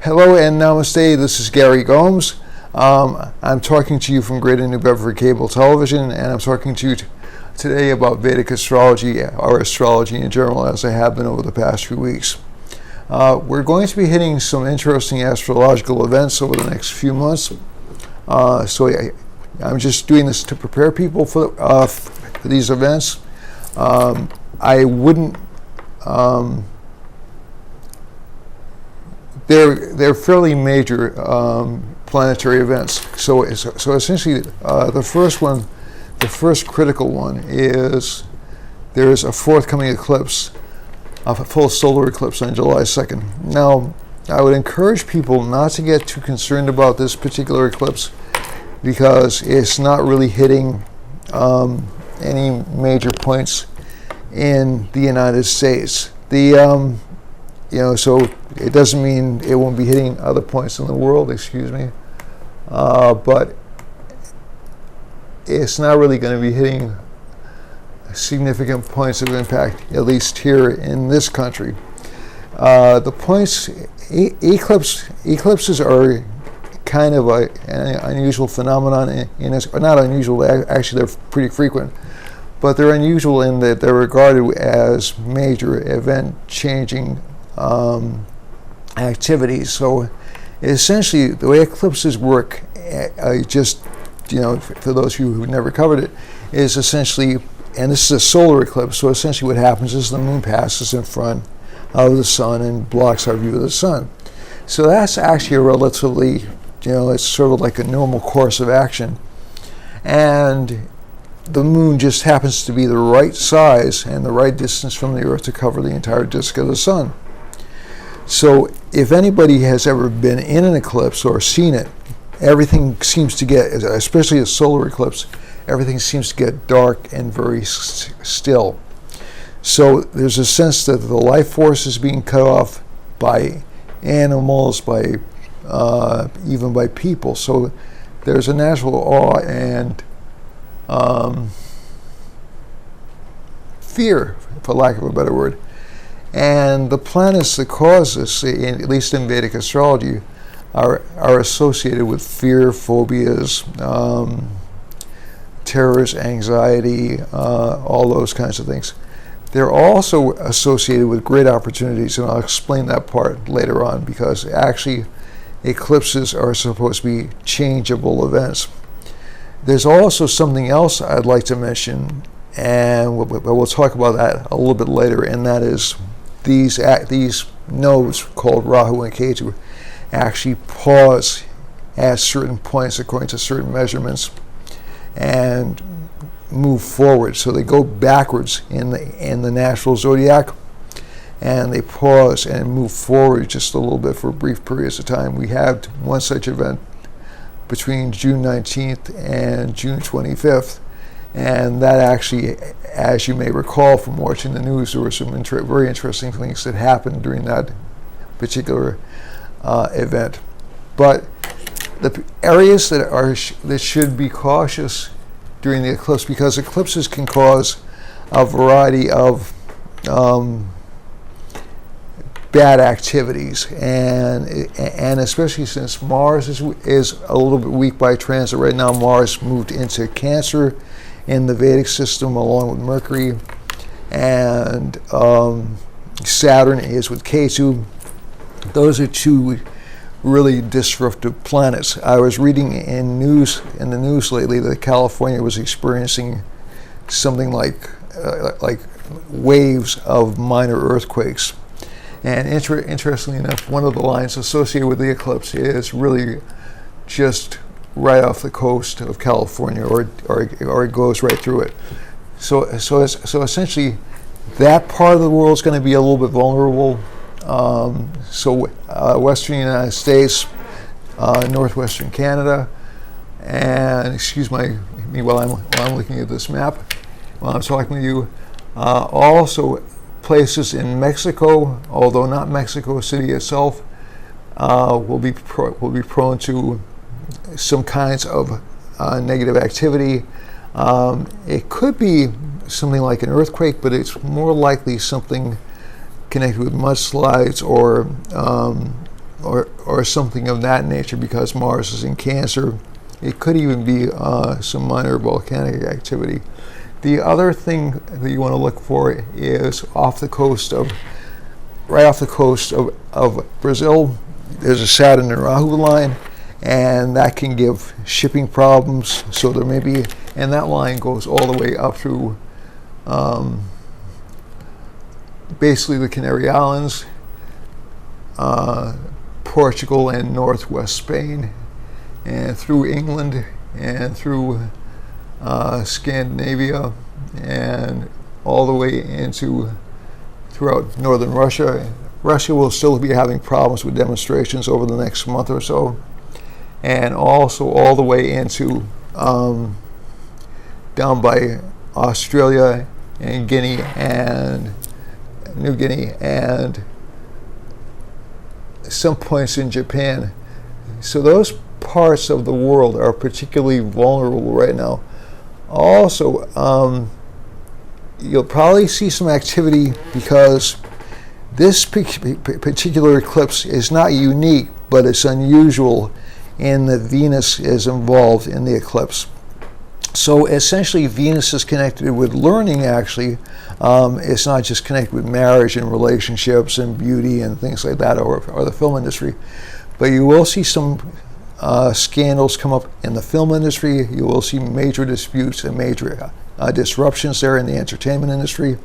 Hello and namaste, this is Gary Gomes. I'm talking to you from Greater New Bedford Cable Television, and I'm talking to you today about Vedic astrology, or astrology in general, as I have been over the past few weeks. We're going to be hitting some interesting astrological events over the next few months. I'm just doing this to prepare people for these events. I wouldn't... They're fairly major planetary events. So essentially, the first critical one is there is a forthcoming eclipse, a full solar eclipse on July 2nd. Now, I would encourage people not to get too concerned about this particular eclipse because it's not really hitting any major points in the United States. So it doesn't mean it won't be hitting other points in the world, but it's not really going to be hitting significant points of impact, at least here in this country. The points, eclipses are kind of an unusual phenomenon, not unusual, actually they're pretty frequent, but they're unusual in that they're regarded as major event-changing activities. So essentially, the way eclipses work, for those of you who've never covered it, is essentially, and this is a solar eclipse, so essentially what happens is the moon passes in front of the sun and blocks our view of the sun. So that's actually a relatively, it's sort of like a normal course of action. And the moon just happens to be the right size and the right distance from the Earth to cover the entire disk of the sun. So if anybody has ever been in an eclipse or seen it, everything seems to get, especially a solar eclipse, everything seems to get dark and very still. So there's a sense that the life force is being cut off by animals, by even by people. So there's a natural awe and fear, for lack of a better word. And the planets that cause this, at least in Vedic astrology, are associated with fear, phobias, terrors, anxiety, all those kinds of things. They're also associated with great opportunities, and I'll explain that part later on, because actually eclipses are supposed to be changeable events. There's also something else I'd like to mention, and we'll talk about that a little bit later, and that is these nodes called Rahu and Ketu actually pause at certain points according to certain measurements and move forward. So they go backwards in the natural zodiac, and they pause and move forward just a little bit for brief periods of time. We had one such event between June 19th and June 25th. And that actually, as you may recall from watching the news, there were some very interesting things that happened during that particular event. But the areas that should be cautious during the eclipse, because eclipses can cause a variety of bad activities, and especially since Mars is a little bit weak by transit right now. Mars moved into Cancer in the Vedic system along with Mercury, and Saturn is with Ketu. Those are two really disruptive planets. I was reading in the news lately that California was experiencing something like waves of minor earthquakes. And interestingly enough, one of the lines associated with the eclipse is really just right off the coast of California, or it goes right through it. So essentially, that part of the world is going to be a little bit vulnerable. Western United States, northwestern Canada, and excuse me while I'm looking at this map, while I'm talking to you. Also, places in Mexico, although not Mexico City itself, will be prone to some kinds of negative activity. It could be something like an earthquake, but it's more likely something connected with mudslides or or something of that nature, because Mars is in Cancer. It could even be some minor volcanic activity. The other thing that you want to look for is right off the coast of Brazil. There's a Saturn and Rahu line, and that can give shipping problems. So there may be, and that line goes all the way up through basically the Canary Islands, Portugal, and northwest Spain, and through England, and through Scandinavia, and all the way into throughout northern Russia. Russia will still be having problems with demonstrations over the next month or so, and also all the way into down by Australia and Guinea and New Guinea and some points in Japan. So those parts of the world are particularly vulnerable right now. Also, you'll probably see some activity because this particular eclipse is not unique, but it's unusual in that Venus is involved in the eclipse. So essentially, Venus is connected with learning, actually. It's not just connected with marriage and relationships and beauty and things like that, or the film industry. But you will see some scandals come up in the film industry. You will see major disputes and major disruptions there in the entertainment industry.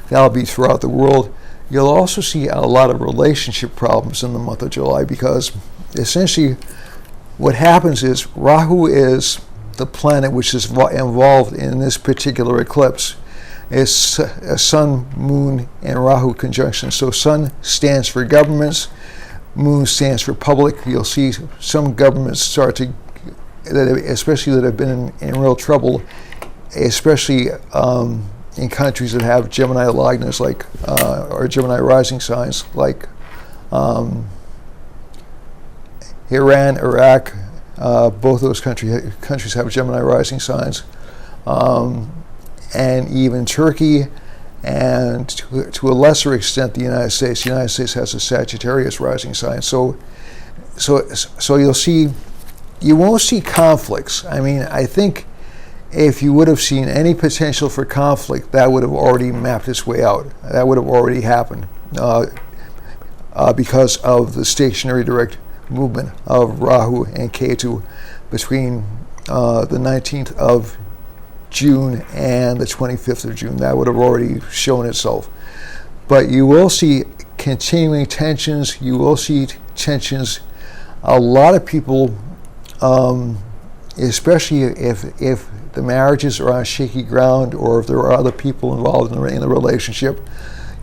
That'll be throughout the world. You'll also see a lot of relationship problems in the month of July, because essentially what happens is Rahu is the planet which is involved in this particular eclipse. It's a Sun, Moon, and Rahu conjunction. So Sun stands for governments, Moon stands for public. You'll see some governments start to, especially that have been in real trouble, especially in countries that have Gemini lagnas, like or Gemini rising signs, like Iran, Iraq. Both those countries have Gemini rising signs, and even Turkey, and to a lesser extent the United States. The United States has a Sagittarius rising sign. So you'll see, you won't see conflicts. I mean, I think if you would have seen any potential for conflict, that would have already mapped its way out. That would have already happened because of the stationary direct movement of Rahu and Ketu between the 19th of June and the 25th of June. That would have already shown itself. But you will see continuing tensions. You will see tensions. A lot of people, especially if the marriages are on shaky ground, or if there are other people involved in the relationship,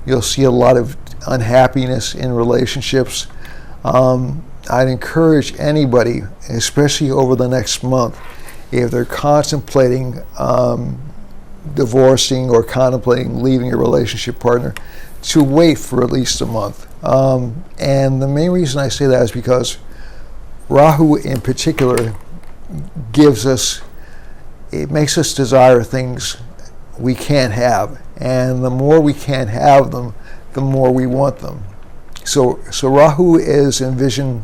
you'll see a lot of unhappiness in relationships. I'd encourage anybody, especially over the next month, if they're contemplating divorcing or contemplating leaving a relationship partner, to wait for at least a month. And the main reason I say that is because Rahu in particular makes us desire things we can't have. And the more we can't have them, the more we want them. So Rahu is envisioned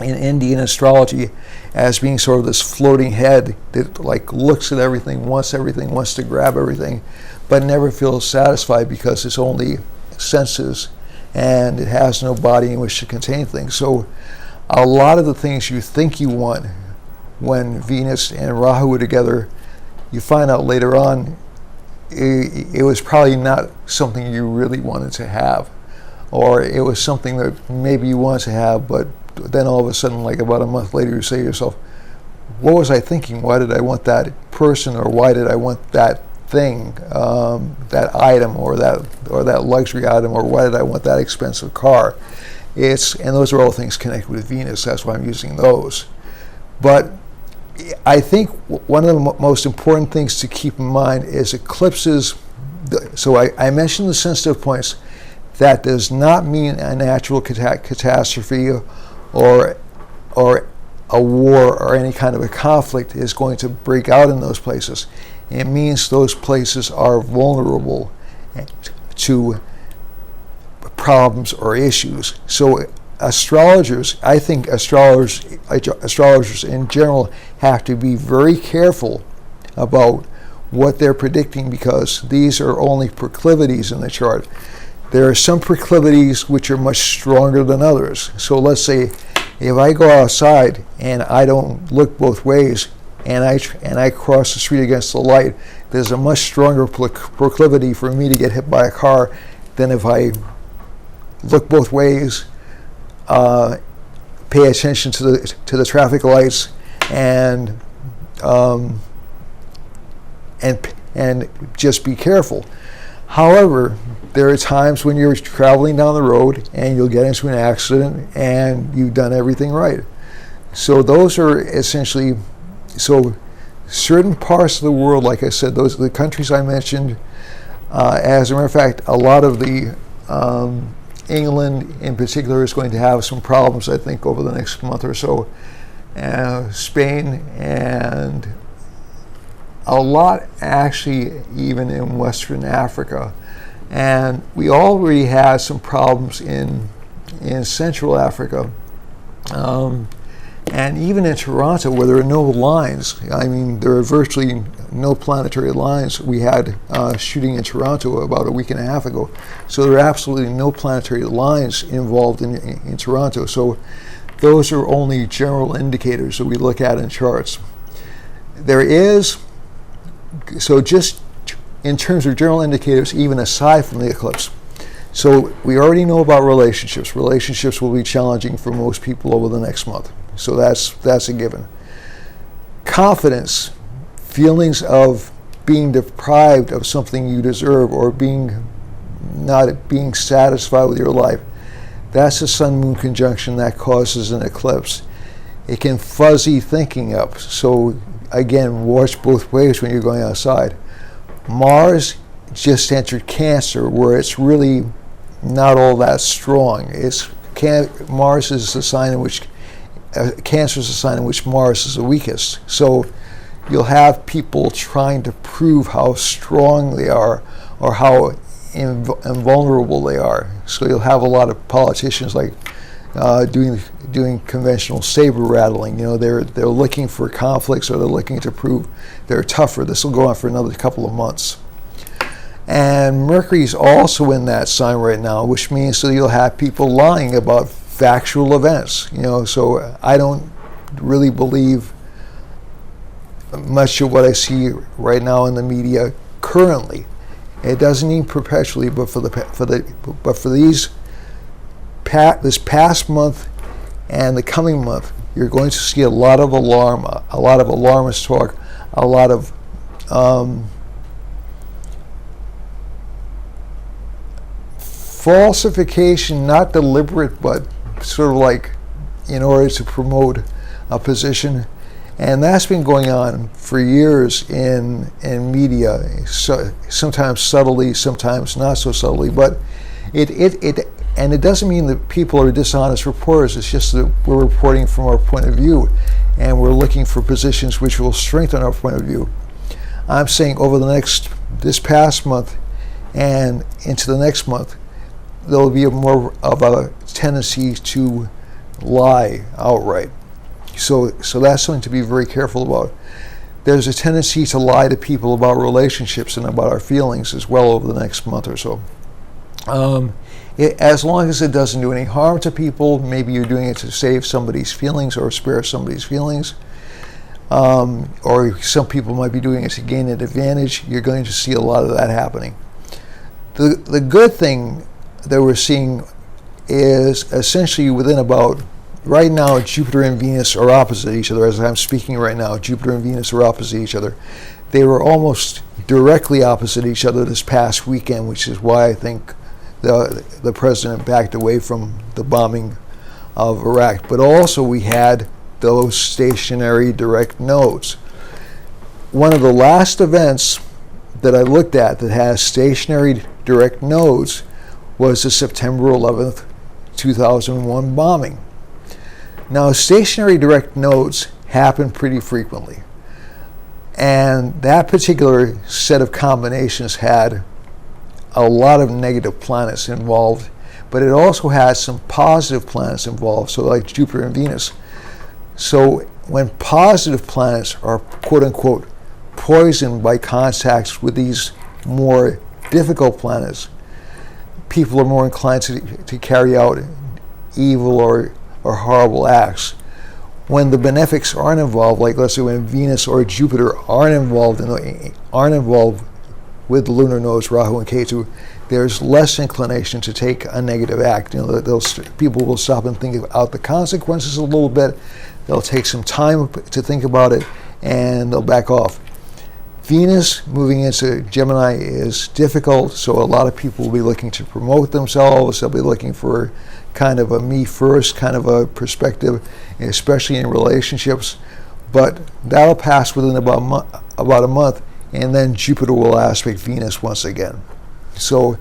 in Indian astrology as being sort of this floating head that like looks at everything, wants to grab everything, but never feels satisfied because it's only senses and it has no body in which to contain things. So a lot of the things you think you want when Venus and Rahu are together, you find out later on it was probably not something you really wanted to have, or it was something that maybe you wanted to have, but then all of a sudden, like about a month later, you say to yourself, what was I thinking? Why did I want that person, or why did I want that thing, that item, or that luxury item, or why did I want that expensive car? And those are all things connected with Venus. That's why I'm using those. But I think one of the most important things to keep in mind is eclipses. So I mentioned the sensitive points. That does not mean a natural catastrophe or a war or any kind of a conflict is going to break out in those places. It means those places are vulnerable to problems or issues. So I think astrologers in general have to be very careful about what they're predicting, because these are only proclivities in the chart. There are some proclivities which are much stronger than others. So let's say if I go outside and I don't look both ways and I cross the street against the light, there's a much stronger proclivity for me to get hit by a car than if I look both ways, pay attention to the traffic lights, and just be careful. However, there are times when you're traveling down the road and you'll get into an accident and you've done everything right. So those are essentially, so certain parts of the world, like I said, those are the countries I mentioned. As a matter of fact, a lot of the England in particular is going to have some problems, I think, over the next month or so. Spain, and a lot actually even in Western Africa. And we already had some problems in Central Africa. And even in Toronto, where there are no lines, I mean, there are virtually no planetary lines. We had shooting in Toronto about a week and a half ago. So there are absolutely no planetary lines involved in Toronto. So those are only general indicators that we look at in charts. There is, so just in terms of general indicators, even aside from the eclipse. So we already know about relationships. Relationships will be challenging for most people over the next month. So that's a given. Confidence, feelings of being deprived of something you deserve, or not being satisfied with your life. That's a sun-moon conjunction that causes an eclipse. It can fuzzy thinking up. So again, watch both ways when you're going outside. Mars just entered Cancer, where it's really not all that strong. Mars is the sign in which Cancer is a sign in which Mars is the weakest. So you'll have people trying to prove how strong they are or how invulnerable they are. So you'll have a lot of politicians like doing conventional saber rattling. You know, they're looking for conflicts, or they're looking to prove they're tougher. This will go on for another couple of months. And Mercury's also in that sign right now, which means that you'll have people lying about factual events. You know, so I don't really believe much of what I see right now in the media currently. It doesn't mean perpetually, but for this past month and the coming month, you're going to see a lot of alarm, a lot of alarmist talk, a lot of falsification, not deliberate, but sort of like in order to promote a position. And that's been going on for years in media, so sometimes subtly, sometimes not so subtly. But it doesn't mean that people are dishonest reporters. It's just that we're reporting from our point of view, and we're looking for positions which will strengthen our point of view. I'm saying over this past month and into the next month, there'll be more of a tendency to lie outright. So that's something to be very careful about. There's a tendency to lie to people about relationships and about our feelings as well over the next month or so. As long as it doesn't do any harm to people, maybe you're doing it to save somebody's feelings or spare somebody's feelings, or some people might be doing it to gain an advantage, you're going to see a lot of that happening. The good thing that we're seeing is essentially within about, right now Jupiter and Venus are opposite each other. As I'm speaking right now, Jupiter and Venus are opposite each other. They were almost directly opposite each other this past weekend, which is why I think the president backed away from the bombing of Iraq. But also we had those stationary direct nodes. One of the last events that I looked at that has stationary direct nodes was the September 11th, 2001 bombing. Now, stationary direct nodes happen pretty frequently. And that particular set of combinations had a lot of negative planets involved, but it also has some positive planets involved, so like Jupiter and Venus. So when positive planets are quote-unquote poisoned by contacts with these more difficult planets, people are more inclined to carry out evil or horrible acts. When the benefics aren't involved, like let's say when Venus or Jupiter aren't involved with the lunar nodes Rahu and Ketu, there's less inclination to take a negative act. People will stop and think about the consequences a little bit. They'll take some time to think about it, and they'll back off. Venus moving into Gemini is difficult, so a lot of people will be looking to promote themselves. They'll be looking for kind of a me first kind of a perspective, especially in relationships. But that'll pass within about a month, and then Jupiter will aspect Venus once again. So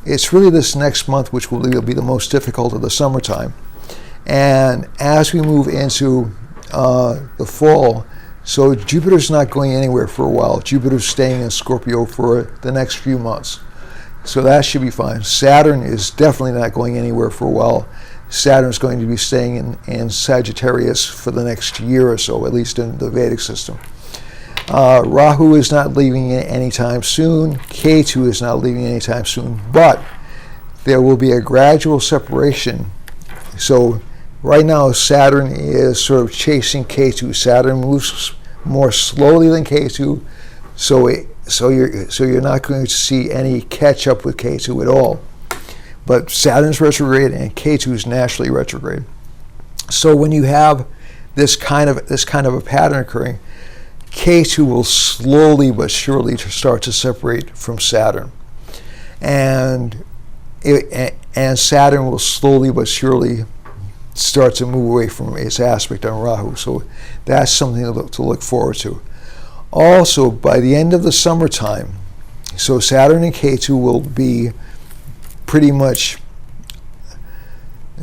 it's really this next month which will be the most difficult of the summertime. And as we move into the fall, so Jupiter's not going anywhere for a while. Jupiter's staying in Scorpio for the next few months. So that should be fine. Saturn is definitely not going anywhere for a while. Saturn's going to be staying in Sagittarius for the next year or so, at least in the Vedic system. Rahu is not leaving anytime soon. Ketu is not leaving anytime soon. But there will be a gradual separation. So right now, Saturn is sort of chasing Ketu. Saturn moves more slowly than Ketu, so you're not going to see any catch up with Ketu at all. But Saturn's retrograde and Ketu is naturally retrograde. So when you have this kind of a pattern occurring, Ketu will slowly but surely start to separate from Saturn, and Saturn will slowly but surely start to move away from its aspect on Rahu. So that's something to look forward to. Also, by the end of the summertime, so Saturn and Ketu will be pretty much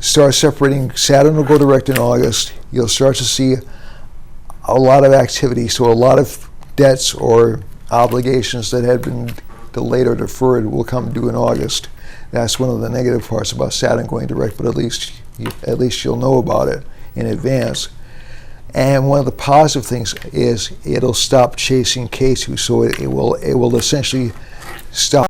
start separating. Saturn will go direct in August. You'll start to see a lot of activity. So a lot of debts or obligations that had been delayed or deferred will come due in August. That's one of the negative parts about Saturn going direct, but at least you'll know about it in advance. And one of the positive things is it'll stop chasing Ketu, so it will essentially stop